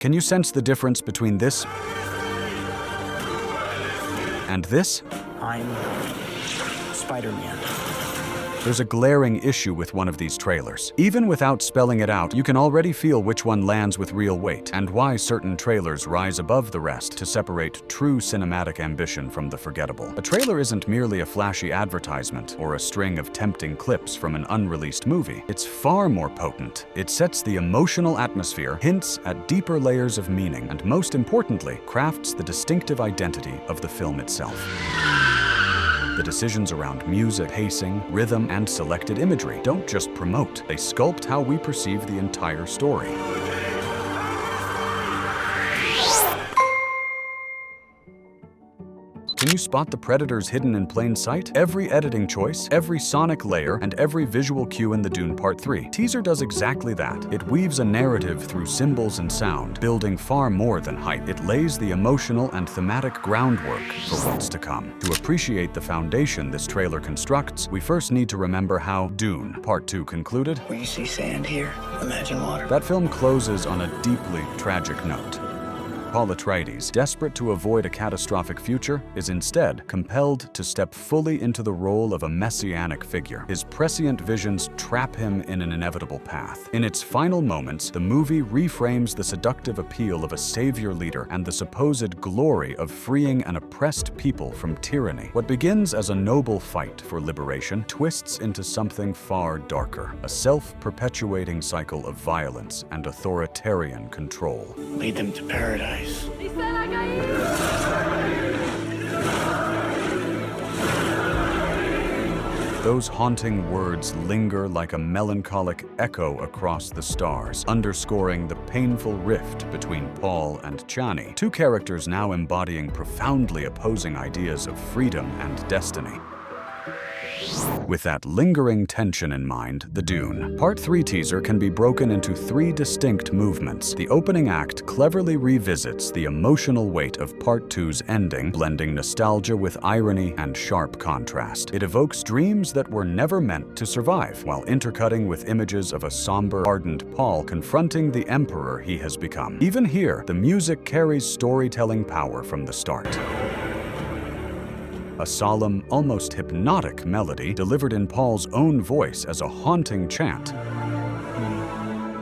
Can you sense the difference between this and this? I'm Spider-Man. There's a glaring issue with one of these trailers. Even without spelling it out, you can already feel which one lands with real weight, and why certain trailers rise above the rest to separate true cinematic ambition from the forgettable. A trailer isn't merely a flashy advertisement or a string of tempting clips from an unreleased movie. It's far more potent. It sets the emotional atmosphere, hints at deeper layers of meaning, and most importantly, crafts the distinctive identity of the film itself. The decisions around music, pacing, rhythm, and selected imagery don't just promote, they sculpt how we perceive the entire story. Can you spot the predators hidden in plain sight? Every editing choice, every sonic layer, and every visual cue in the Dune Part 3 teaser does exactly that. It weaves a narrative through symbols and sound, building far more than hype. It lays the emotional and thematic groundwork for what's to come. To appreciate the foundation this trailer constructs, we first need to remember how Dune Part 2 concluded. When you see sand here, imagine water. That film closes on a deeply tragic note. Paul Atreides, desperate to avoid a catastrophic future, is instead compelled to step fully into the role of a messianic figure. His prescient visions trap him in an inevitable path. In its final moments, the movie reframes the seductive appeal of a savior leader and the supposed glory of freeing an oppressed people from tyranny. What begins as a noble fight for liberation twists into something far darker, a self-perpetuating cycle of violence and authoritarian control. Lead them to paradise. Those haunting words linger like a melancholic echo across the stars, underscoring the painful rift between Paul and Chani, two characters now embodying profoundly opposing ideas of freedom and destiny. With that lingering tension in mind, the Dune Part 3 teaser can be broken into three distinct movements. The opening act cleverly revisits the emotional weight of Part 2's ending, blending nostalgia with irony and sharp contrast. It evokes dreams that were never meant to survive, while intercutting with images of a somber, ardent Paul confronting the emperor he has become. Even here, the music carries storytelling power from the start. A solemn, almost hypnotic melody delivered in Paul's own voice as a haunting chant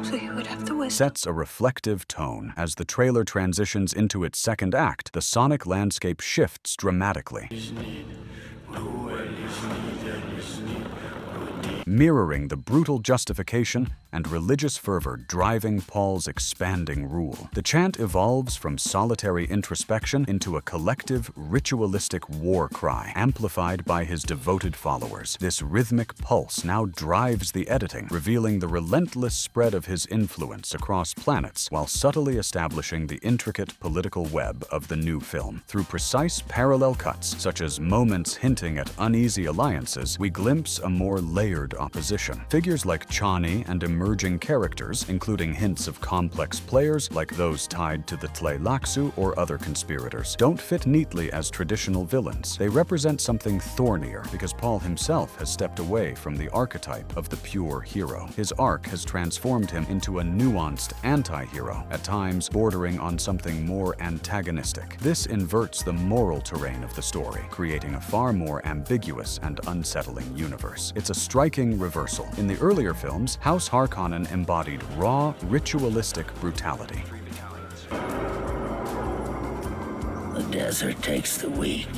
So you would have the wisdom. sets a reflective tone. As the trailer transitions into its second act, the sonic landscape shifts dramatically, mirroring the brutal justification and religious fervor driving Paul's expanding rule. The chant evolves from solitary introspection into a collective, ritualistic war cry, amplified by his devoted followers. This rhythmic pulse now drives the editing, revealing the relentless spread of his influence across planets, while subtly establishing the intricate political web of the new film. Through precise parallel cuts, such as moments hinting at uneasy alliances, we glimpse a more layered opposition. Figures like Chani and emerging characters, including hints of complex players like those tied to the Tleilaxu or other conspirators, don't fit neatly as traditional villains. They represent something thornier because Paul himself has stepped away from the archetype of the pure hero. His arc has transformed him into a nuanced anti-hero, at times bordering on something more antagonistic. This inverts the moral terrain of the story, creating a far more ambiguous and unsettling universe. It's a striking reversal. In the earlier films, House Harkonnen embodied raw, ritualistic brutality. The desert takes the weak.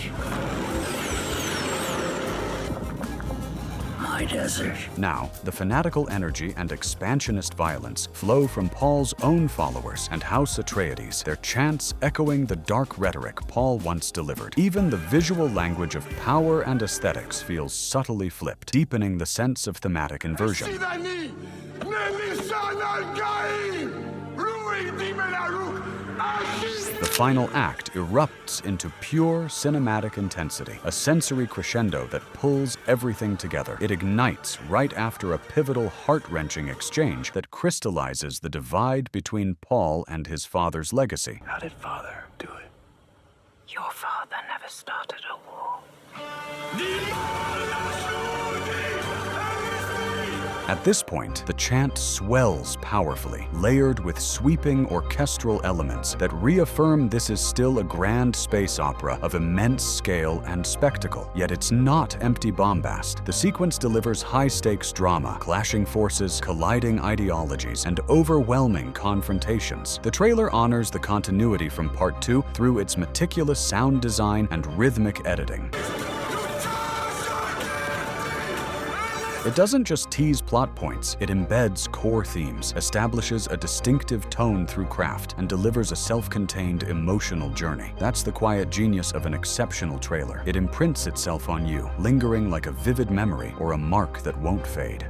My desert. Now, the fanatical energy and expansionist violence flow from Paul's own followers and House Atreides, their chants echoing the dark rhetoric Paul once delivered. Even the visual language of power and aesthetics feels subtly flipped, deepening the sense of thematic inversion. The final act erupts into pure cinematic intensity, a sensory crescendo that pulls everything together. It ignites right after a pivotal, heart-wrenching exchange that crystallizes the divide between Paul and his father's legacy. How did Father do it? Your father never started a war. At this point, the chant swells powerfully, layered with sweeping orchestral elements that reaffirm this is still a grand space opera of immense scale and spectacle. Yet it's not empty bombast. The sequence delivers high-stakes drama, clashing forces, colliding ideologies, and overwhelming confrontations. The trailer honors the continuity from Part 2 through its meticulous sound design and rhythmic editing. It doesn't just tease plot points, it embeds core themes, establishes a distinctive tone through craft, and delivers a self-contained emotional journey. That's the quiet genius of an exceptional trailer. It imprints itself on you, lingering like a vivid memory or a mark that won't fade.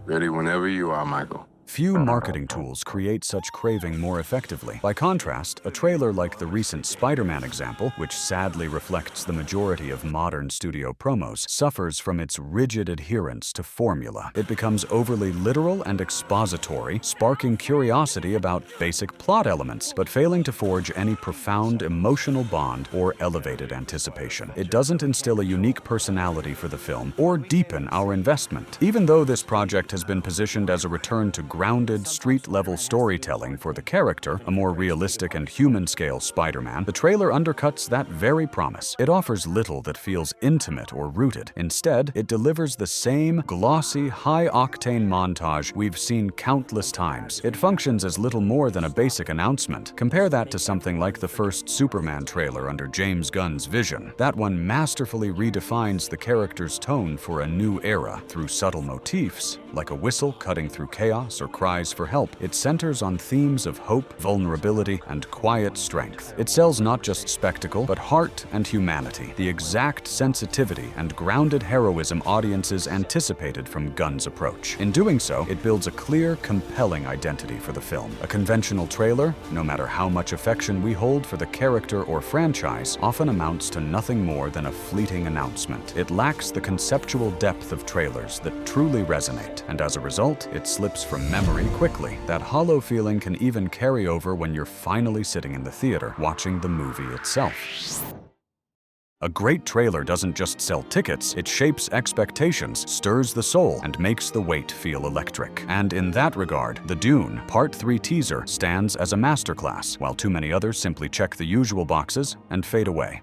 Ready whenever you are, Michael. Few marketing tools create such craving more effectively. By contrast, a trailer like the recent Spider-Man example, which sadly reflects the majority of modern studio promos, suffers from its rigid adherence to formula. It becomes overly literal and expository, sparking curiosity about basic plot elements, but failing to forge any profound emotional bond or elevated anticipation. It doesn't instill a unique personality for the film or deepen our investment. Even though this project has been positioned as a return to grounded, street-level storytelling for the character, a more realistic and human-scale Spider-Man, the trailer undercuts that very promise. It offers little that feels intimate or rooted. Instead, it delivers the same glossy, high-octane montage we've seen countless times. It functions as little more than a basic announcement. Compare that to something like the first Superman trailer under James Gunn's vision. That one masterfully redefines the character's tone for a new era through subtle motifs, like a whistle cutting through chaos or cries for help. It centers on themes of hope, vulnerability, and quiet strength. It sells not just spectacle, but heart and humanity, the exact sensitivity and grounded heroism audiences anticipated from Gunn's approach. In doing so, it builds a clear, compelling identity for the film. A conventional trailer, no matter how much affection we hold for the character or franchise, often amounts to nothing more than a fleeting announcement. It lacks the conceptual depth of trailers that truly resonate, and as a result, it slips from memory quickly. That hollow feeling can even carry over when you're finally sitting in the theater, watching the movie itself. A great trailer doesn't just sell tickets, it shapes expectations, stirs the soul, and makes the wait feel electric. And in that regard, the Dune Part 3 teaser stands as a masterclass, while too many others simply check the usual boxes and fade away.